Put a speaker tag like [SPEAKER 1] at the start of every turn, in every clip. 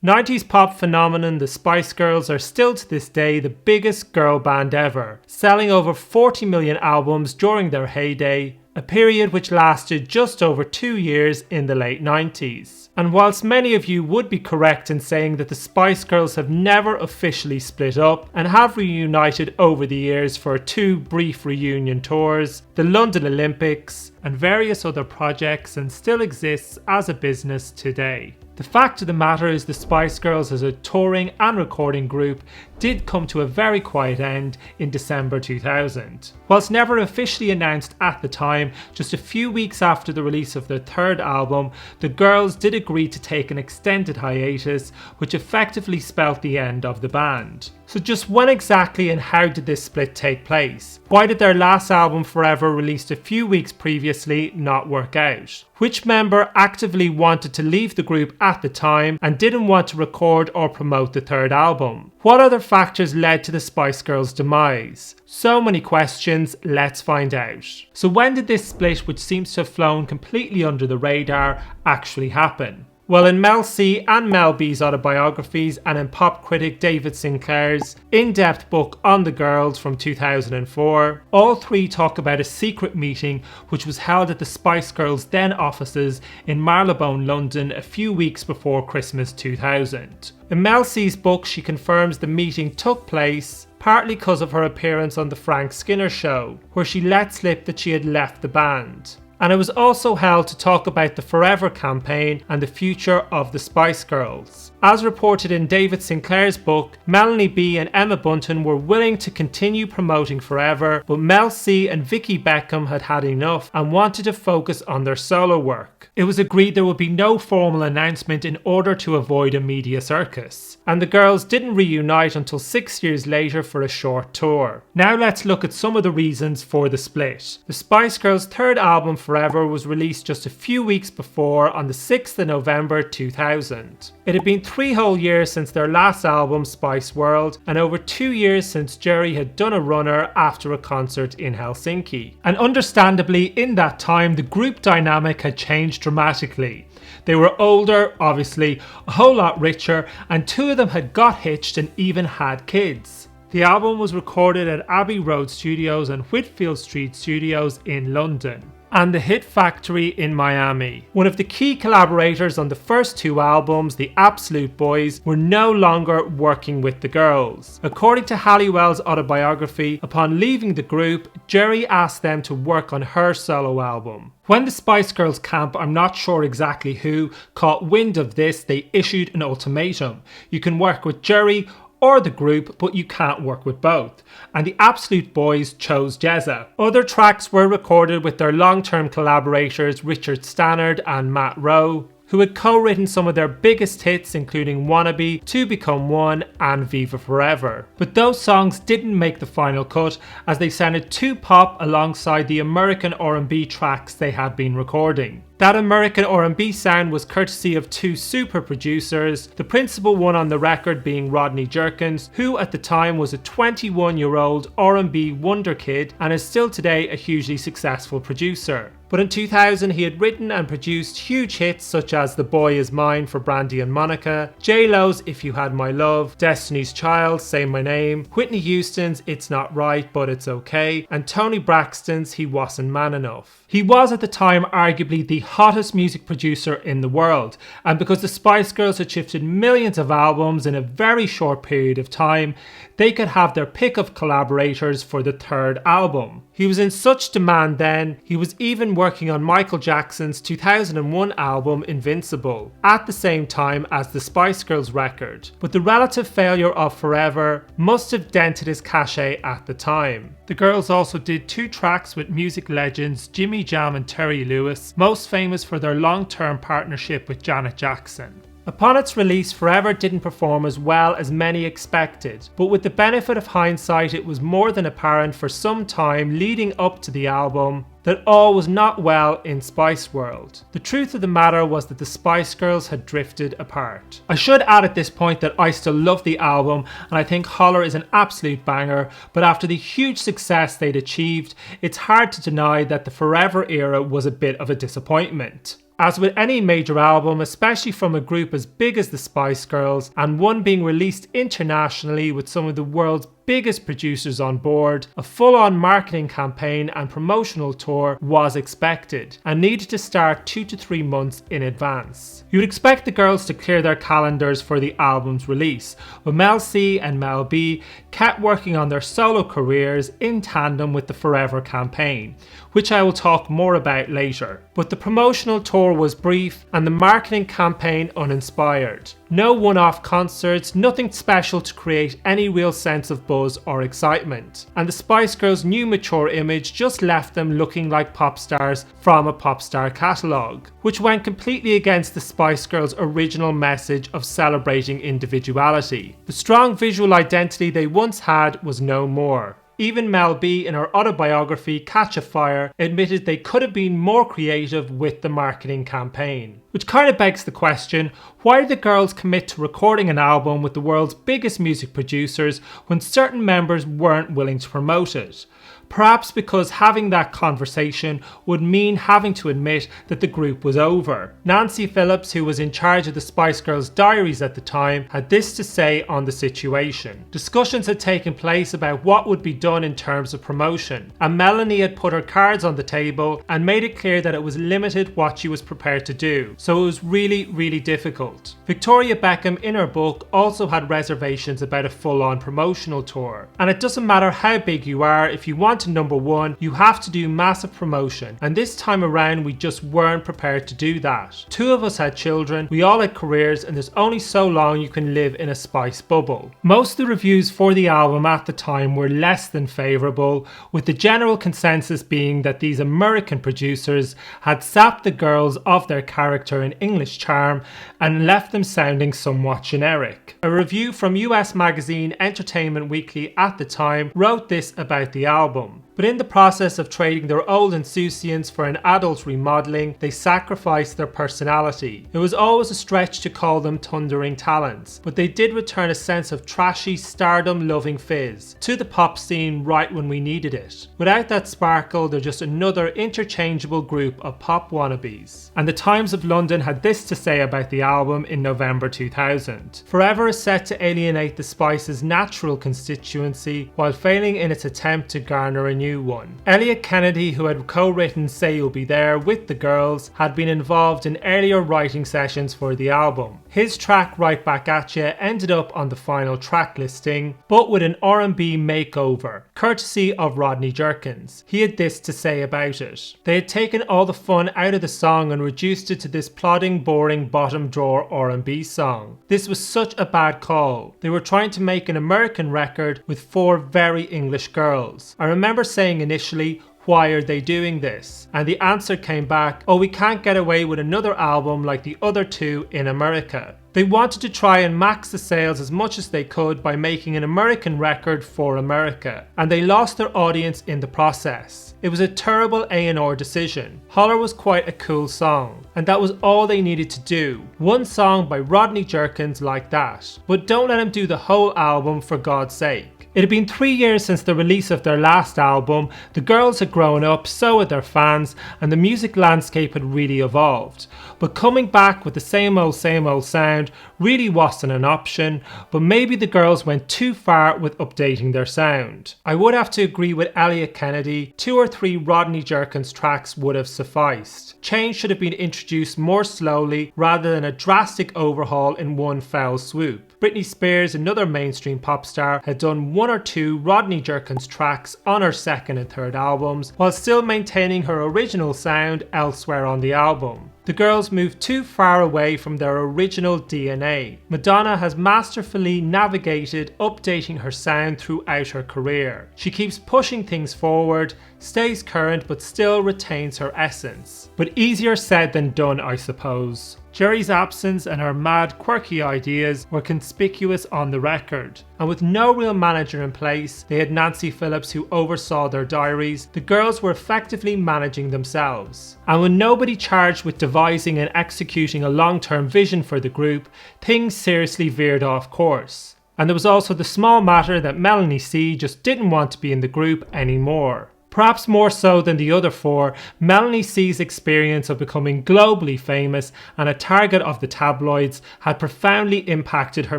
[SPEAKER 1] 90s pop phenomenon the Spice Girls are still to this day the biggest girl band ever, selling over 40 million albums during their heyday, a period which lasted just over 2 years in the late 90s. And whilst many of you would be correct in saying that the Spice Girls have never officially split up and have reunited over the years for 2 brief reunion tours, the London Olympics, and various other projects, and still exists as a business today. The fact of the matter is the Spice Girls as a touring and recording group did come to a very quiet end in December 2000. Whilst never officially announced at the time, just a few weeks after the release of their third album, the girls did agree to take an extended hiatus, which effectively spelt the end of the band. So just when exactly and how did this split take place? Why did their last album Forever, released a few weeks previously, not work out? Which member actively wanted to leave the group at the time and didn't want to record or promote the third album? What other factors led to the Spice Girls' demise? So many questions, let's find out. So when did this split, which seems to have flown completely under the radar, actually happen? Well, in Mel C and Mel B's autobiographies, and in pop critic David Sinclair's in-depth book on the girls from 2004, all three talk about a secret meeting which was held at the Spice Girls' then offices in Marylebone, London a few weeks before Christmas 2000. In Mel C's book, she confirms the meeting took place partly because of her appearance on the Frank Skinner show, where she let slip that she had left the band. And it was also held to talk about the Forever campaign and the future of the Spice Girls. As reported in David Sinclair's book, Melanie B and Emma Bunton were willing to continue promoting Forever, but Mel C and Vicki Beckham had had enough and wanted to focus on their solo work. It was agreed there would be no formal announcement in order to avoid a media circus, and the girls didn't reunite until 6 years later for a short tour. Now let's look at some of the reasons for the split. The Spice Girls' third album Forever was released just a few weeks before, on the 6th of November 2000. It had been 3 whole years since their last album Spice World, and over 2 years since Jerry had done a runner after a concert in Helsinki. And understandably, in that time the group dynamic had changed dramatically. They were older, obviously, a whole lot richer, and 2 of them had got hitched and even had kids. The album was recorded at Abbey Road Studios and Whitfield Street Studios in London, and the Hit Factory in Miami. One of the key collaborators on the first 2 albums, the Absolute Boys, were no longer working with the girls. According to Halliwell's autobiography, upon leaving the group, Jerry asked them to work on her solo album. When the Spice Girls camp, I'm not sure exactly who, caught wind of this, they issued an ultimatum. You can work with Jerry or the group, but you can't work with both. And the Absolute Boys chose Jezza. Other tracks were recorded with their long-term collaborators Richard Stannard and Matt Rowe, who had co-written some of their biggest hits including Wannabe, To Become One and Viva Forever. But those songs didn't make the final cut, as they sounded too pop alongside the American R&B tracks they had been recording. That American R&B sound was courtesy of 2 super producers, the principal one on the record being Rodney Jerkins, who at the time was a 21-year-old R&B wonder kid and is still today a hugely successful producer. But in 2000 he had written and produced huge hits such as The Boy Is Mine for Brandy and Monica, J-Lo's If You Had My Love, Destiny's Child, Say My Name, Whitney Houston's It's Not Right But It's Okay, and Toni Braxton's He Wasn't Man Enough. He was at the time arguably the hottest music producer in the world, and because the Spice Girls had shifted millions of albums in a very short period of time, they could have their pick of collaborators for the third album. He was in such demand then, he was even working on Michael Jackson's 2001 album Invincible, at the same time as the Spice Girls record. But the relative failure of Forever must have dented his cachet at the time. The girls also did 2 tracks with music legends Jimmy Jam and Terry Lewis, most famous for their long-term partnership with Janet Jackson. Upon its release, Forever didn't perform as well as many expected, but with the benefit of hindsight, it was more than apparent for some time leading up to the album that all was not well in Spice World. The truth of the matter was that the Spice Girls had drifted apart. I should add at this point that I still love the album and I think Holler is an absolute banger, but after the huge success they'd achieved, it's hard to deny that the Forever era was a bit of a disappointment. As with any major album, especially from a group as big as the Spice Girls, and one being released internationally with some of the world's biggest producers on board, a full-on marketing campaign and promotional tour was expected and needed to start 2 to 3 months in advance. You would expect the girls to clear their calendars for the album's release, but Mel C and Mel B kept working on their solo careers in tandem with the Forever campaign, which I will talk more about later. But the promotional tour was brief and the marketing campaign uninspired. No one-off concerts, nothing special to create any real sense of buzz or excitement. And the Spice Girls' new mature image just left them looking like pop stars from a pop star catalogue, which went completely against the Spice Girls' original message of celebrating individuality. The strong visual identity they once had was no more. Even Mel B in her autobiography Catch a Fire admitted they could have been more creative with the marketing campaign. Which kind of begs the question, why did the girls commit to recording an album with the world's biggest music producers when certain members weren't willing to promote it? Perhaps because having that conversation would mean having to admit that the group was over. Nancy Phillips, who was in charge of the Spice Girls' diaries at the time, had this to say on the situation. Discussions had taken place about what would be done in terms of promotion, and Melanie had put her cards on the table and made it clear that it was limited what she was prepared to do, so it was really difficult. Victoria Beckham in her book also had reservations about a full-on promotional tour, and it doesn't matter how big you are, if you want to number one, you have to do massive promotion, and this time around we just weren't prepared to do that. 2 of us had children, we all had careers, and there's only so long you can live in a Spice bubble. Most of the reviews for the album at the time were less than favourable, with the general consensus being that these American producers had sapped the girls of their character and English charm and left them sounding somewhat generic. A review from US magazine Entertainment Weekly at the time wrote this about the album. But in the process of trading their old insouciance for an adult remodeling, they sacrificed their personality. It was always a stretch to call them thundering talents, but they did return a sense of trashy, stardom-loving fizz to the pop scene right when we needed it. Without that sparkle, they're just another interchangeable group of pop wannabes. And the Times of London had this to say about the album in November 2000. Forever is set to alienate the Spice's natural constituency while failing in its attempt to garner a new one. Elliot Kennedy, who had co-written Say You'll Be There with the girls, had been involved in earlier writing sessions for the album. His track Right Back At Ya ended up on the final track listing, but with an R&B makeover, courtesy of Rodney Jerkins. He had this to say about it. They had taken all the fun out of the song and reduced it to this plodding, boring, bottom drawer R&B song. This was such a bad call. They were trying to make an American record with 4 very English girls. I remember saying initially, why are they doing this? And the answer came back, oh, we can't get away with another album like the other 2 in America. They wanted to try and max the sales as much as they could by making an American record for America, and they lost their audience in the process. It was a terrible A&R decision. Holler was quite a cool song, and that was all they needed to do. One song by Rodney Jerkins like that. But don't let him do the whole album, for God's sake. It had been 3 years since the release of their last album, the girls had grown up, so had their fans, and the music landscape had really evolved. But coming back with the same old sound really wasn't an option, but maybe the girls went too far with updating their sound. I would have to agree with Elliot Kennedy, 2 or 3 Rodney Jerkins tracks would have sufficed. Change should have been introduced more slowly rather than a drastic overhaul in one foul swoop. Britney Spears, another mainstream pop star, had done 1 or 2 Rodney Jerkins tracks on her second and third albums, while still maintaining her original sound elsewhere on the album. The girls moved too far away from their original DNA. Madonna has masterfully navigated updating her sound throughout her career. She keeps pushing things forward, stays current but still retains her essence. But easier said than done, I suppose. Jerry's absence and her mad, quirky ideas were conspicuous on the record. And with no real manager in place, they had Nancy Phillips who oversaw their diaries. The girls were effectively managing themselves. And with nobody charged with devising and executing a long-term vision for the group, things seriously veered off course. And there was also the small matter that Melanie C just didn't want to be in the group anymore. Perhaps more so than the other four, Melanie C's experience of becoming globally famous and a target of the tabloids had profoundly impacted her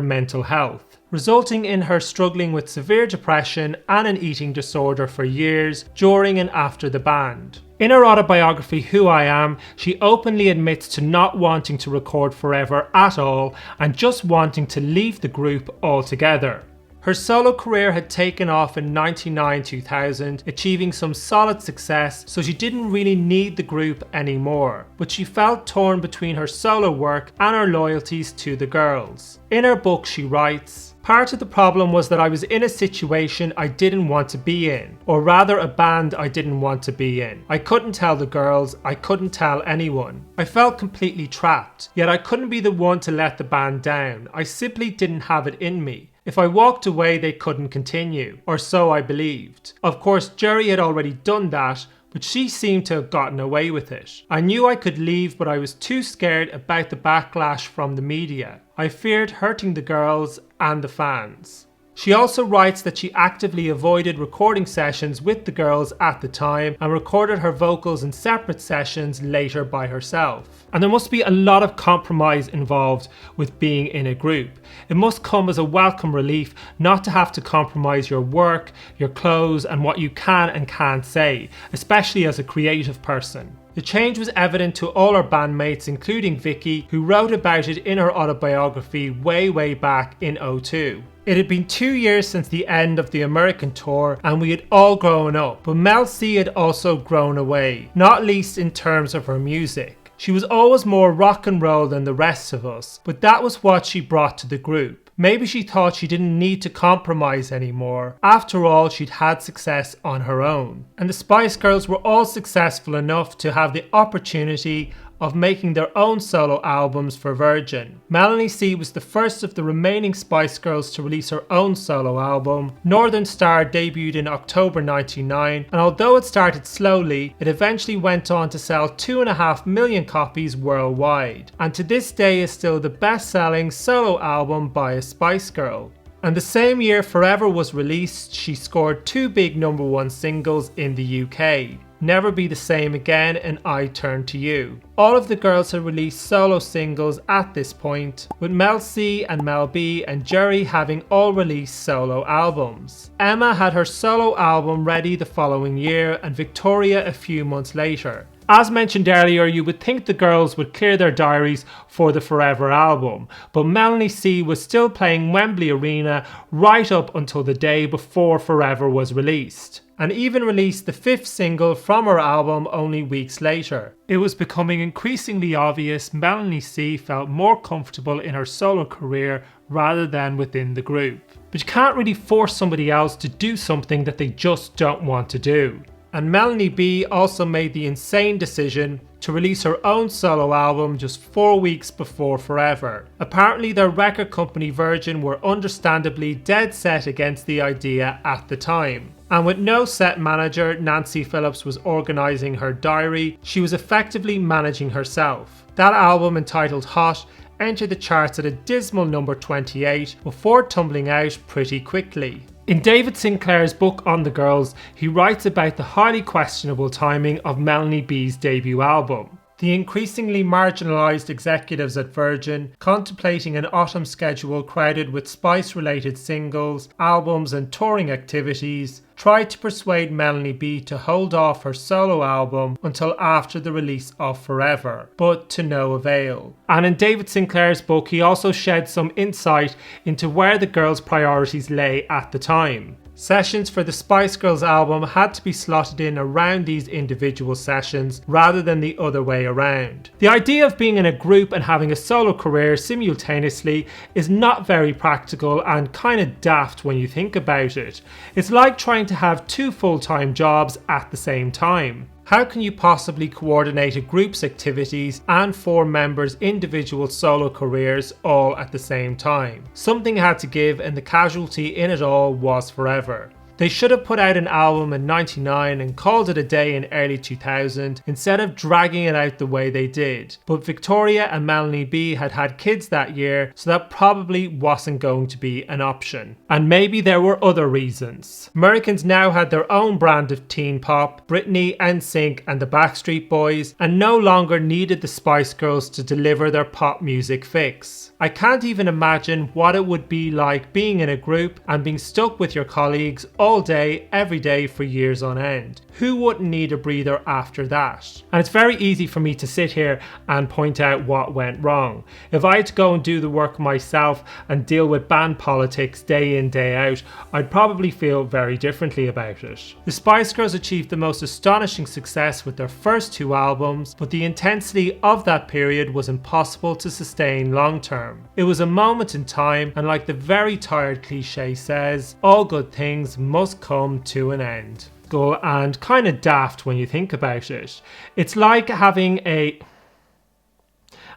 [SPEAKER 1] mental health, resulting in her struggling with severe depression and an eating disorder for years during and after the band. In her autobiography, Who I Am, she openly admits to not wanting to record forever at all and just wanting to leave the group altogether. Her solo career had taken off in 1999-2000, achieving some solid success, so she didn't really need the group anymore, but she felt torn between her solo work and her loyalties to the girls. In her book she writes, "Part of the problem was that I was in a situation I didn't want to be in, or rather a band I didn't want to be in. I couldn't tell the girls, I couldn't tell anyone. I felt completely trapped, yet I couldn't be the one to let the band down. I simply didn't have it in me. If I walked away, they couldn't continue, or so I believed. Of course, Jerry had already done that, but she seemed to have gotten away with it. I knew I could leave, but I was too scared about the backlash from the media. I feared hurting the girls and the fans." She also writes that she actively avoided recording sessions with the girls at the time and recorded her vocals in separate sessions later by herself. And there must be a lot of compromise involved with being in a group. It must come as a welcome relief not to have to compromise your work, your clothes, and what you can and can't say, especially as a creative person. The change was evident to all her bandmates, including Vicky, who wrote about it in her autobiography way back in 2002. It had been 2 years since the end of the American tour and we had all grown up, but Mel C had also grown away, not least in terms of her music. She was always more rock and roll than the rest of us, but that was what she brought to the group. Maybe she thought she didn't need to compromise anymore. After all, she'd had success on her own. And the Spice Girls were all successful enough to have the opportunity of making their own solo albums for Virgin. Melanie C was the first of the remaining Spice Girls to release her own solo album. Northern Star debuted in October 1999, and although it started slowly, it eventually went on to sell 2.5 million copies worldwide, and to this day is still the best-selling solo album by a Spice Girl. And the same year Forever was released, she scored 2 big #1 singles in the UK. Never Be the Same Again and I Turn to You. All of the girls had released solo singles at this point, with Mel C and Mel B and Jerry having all released solo albums. Emma had her solo album ready the following year and Victoria a few months later. As mentioned earlier, you would think the girls would clear their diaries for the Forever album, but Melanie C was still playing Wembley Arena right up until the day before Forever was released, and even released the 5th single from her album only weeks later. It was becoming increasingly obvious Melanie C felt more comfortable in her solo career rather than within the group. But you can't really force somebody else to do something that they just don't want to do. And Melanie B also made the insane decision to release her own solo album just 4 weeks before Forever. Apparently their record company Virgin were understandably dead set against the idea at the time. And with no set manager, Nancy Phillips was organising her diary. She was effectively managing herself. That album, entitled Hot, entered the charts at a dismal number 28 before tumbling out pretty quickly. In David Sinclair's book On the Girls, he writes about the highly questionable timing of Melanie B's debut album. The increasingly marginalised executives at Virgin, contemplating an autumn schedule crowded with Spice-related singles, albums and touring activities, tried to persuade Melanie B to hold off her solo album until after the release of Forever, but to no avail. And in David Sinclair's book, he also shed some insight into where the girls' priorities lay at the time. Sessions for the Spice Girls album had to be slotted in around these individual sessions rather than the other way around. The idea of being in a group and having a solo career simultaneously is not very practical and kind of daft when you think about it. It's like trying to have 2 full-time jobs at the same time. How can you possibly coordinate a group's activities and 4 members' individual solo careers all at the same time? Something had to give, and the casualty in it all was Forever. They should have put out an album in '99 and called it a day in early 2000 instead of dragging it out the way they did. But Victoria and Melanie B had had kids that year, so that probably wasn't going to be an option. And maybe there were other reasons. Americans now had their own brand of teen pop, Britney, NSYNC and the Backstreet Boys, and no longer needed the Spice Girls to deliver their pop music fix. I can't even imagine what it would be like being in a group and being stuck with your colleagues all day, every day for years on end. Who wouldn't need a breather after that? And it's very easy for me to sit here and point out what went wrong. If I had to go and do the work myself and deal with band politics day in, day out, I'd probably feel very differently about it. The Spice Girls achieved the most astonishing success with their first 2 albums, but the intensity of that period was impossible to sustain long term. It was a moment in time, and like the very tired cliche says, all good things must come to an end. Go and kind of daft when you think about it. It's like having a...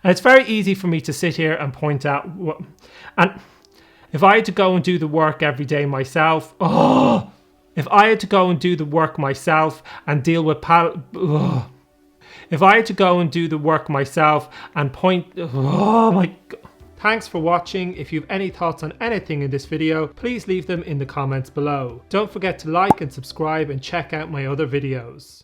[SPEAKER 1] And it's very easy for me to sit here and point out what... And if I had to go and do the work every day myself... If I had to go and do the work myself and deal with If I had to go and do the work myself and point... Oh my God. Thanks for watching. If you have any thoughts on anything in this video, please leave them in the comments below. Don't forget to like and subscribe and check out my other videos.